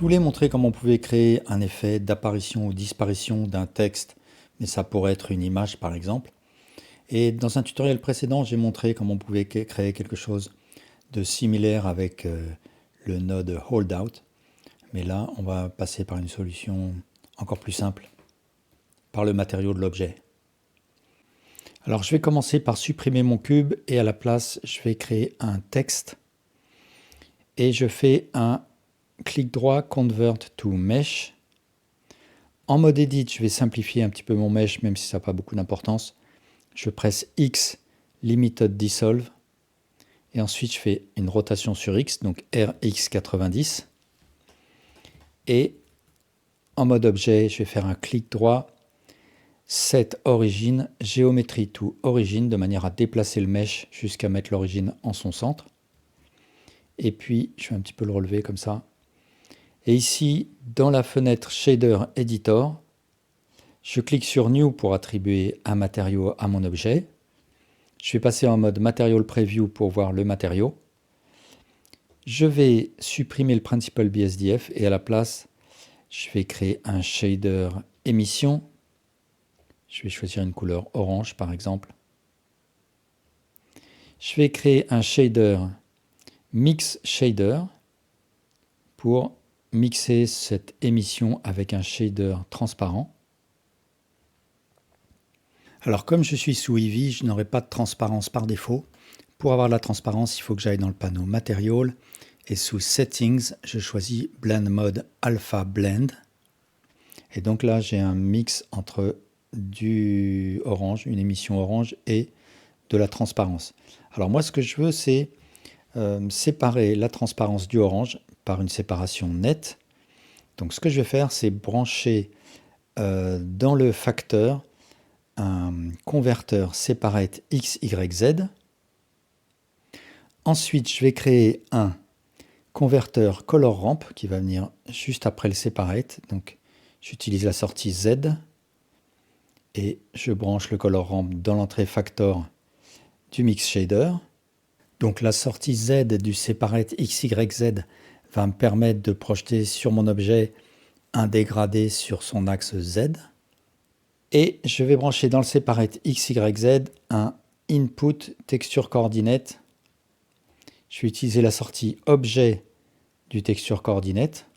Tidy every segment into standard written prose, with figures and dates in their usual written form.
voulais montrer comment on pouvait créer un effet d'apparition ou disparition d'un texte, mais ça pourrait être une image par exemple. Et dans un tutoriel précédent, j'ai montré comment on pouvait créer quelque chose de similaire avec le node holdout. Mais là, on va passer par une solution encore plus simple, par le matériau de l'objet. Alors je vais commencer par supprimer mon cube et à la place, je vais créer un texte. Et je fais un clic droit Convert to Mesh. En mode Edit, je vais simplifier un petit peu mon mesh, même si ça n'a pas beaucoup d'importance. Je presse X, Limited Dissolve. Et ensuite, je fais une rotation sur X, donc RX90. Et en mode objet, je vais faire un clic droit, Set Origin, Geometry to Origin, de manière à déplacer le mesh jusqu'à mettre l'origine en son centre. Et puis, je vais un petit peu le relever comme ça. Et ici, dans la fenêtre Shader Editor, je clique sur New pour attribuer un matériau à mon objet. Je vais passer en mode Material Preview pour voir le matériau. Je vais supprimer le Principal BSDF et à la place, je vais créer un shader émission. Je vais choisir une couleur orange par exemple. Je vais créer un shader Mix Shader pour mixer cette émission avec un shader transparent. Alors comme je suis sous Eevee, je n'aurai pas de transparence par défaut. Pour avoir de la transparence, il faut que j'aille dans le panneau Material et sous Settings, je choisis Blend Mode Alpha Blend. Et donc là, j'ai un mix entre du orange, une émission orange et de la transparence. Alors moi, ce que je veux, c'est séparer la transparence du orange par une séparation nette. Donc ce que je vais faire, c'est brancher dans le facteur un converteur separate XYZ. Ensuite, je vais créer un converteur color ramp qui va venir juste après le separate. Donc, j'utilise la sortie Z et je branche le color ramp dans l'entrée factor du mix shader. Donc, la sortie Z du separate XYZ va me permettre de projeter sur mon objet un dégradé sur son axe Z. Et je vais brancher dans le separate XYZ un input texture coordinate. Je vais utiliser la sortie objet du texture coordinate.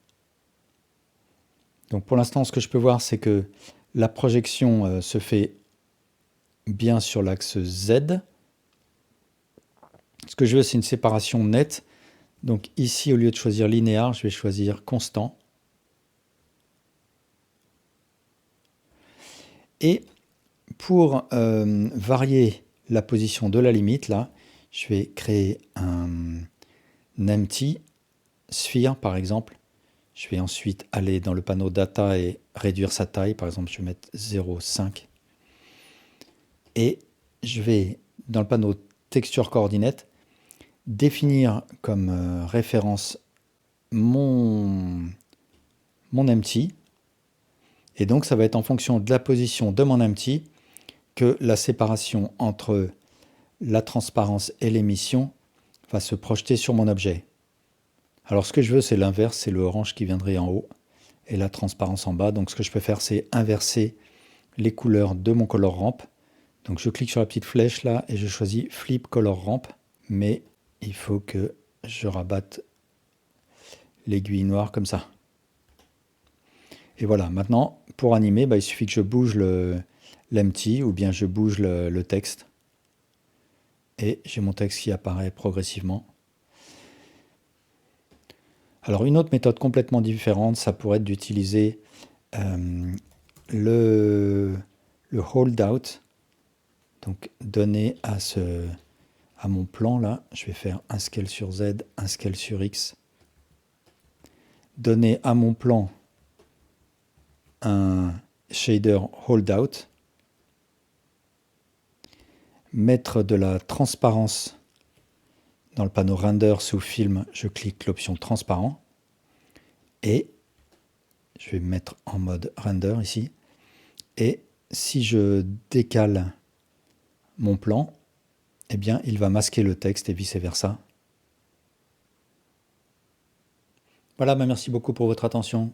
Donc pour l'instant, ce que je peux voir, c'est que la projection se fait bien sur l'axe Z. Ce que je veux, c'est une séparation nette. Donc ici, au lieu de choisir linéaire, je vais choisir constant. Et pour varier la position de la limite, là, je vais créer un empty sphere, par exemple. Je vais ensuite aller dans le panneau Data et réduire sa taille. Par exemple, je vais mettre 0,5. Et je vais, dans le panneau Texture Coordinate, définir comme référence mon empty. Et donc, ça va être en fonction de la position de mon empty que la séparation entre la transparence et l'émission va se projeter sur mon objet. Alors, ce que je veux, c'est l'inverse, c'est le orange qui viendrait en haut et la transparence en bas. Donc, ce que je peux faire, c'est inverser les couleurs de mon color ramp. Donc, je clique sur la petite flèche là et je choisis Flip Color Ramp. Mais il faut que je rabatte l'aiguille noire comme ça. Et voilà, maintenant, pour animer, il suffit que je bouge l'empty ou bien je bouge le texte. Et j'ai mon texte qui apparaît progressivement. Alors une autre méthode complètement différente, ça pourrait être d'utiliser le holdout. Donc donner à mon plan là, je vais faire un scale sur Z, un scale sur X. Donner à mon plan un shader holdout. Mettre de la transparence dans le panneau render sous film, je clique l'option transparent. Et je vais me mettre en mode render ici. Et si je décale mon plan, eh bien, il va masquer le texte et vice-versa. Voilà, bah, merci beaucoup pour votre attention.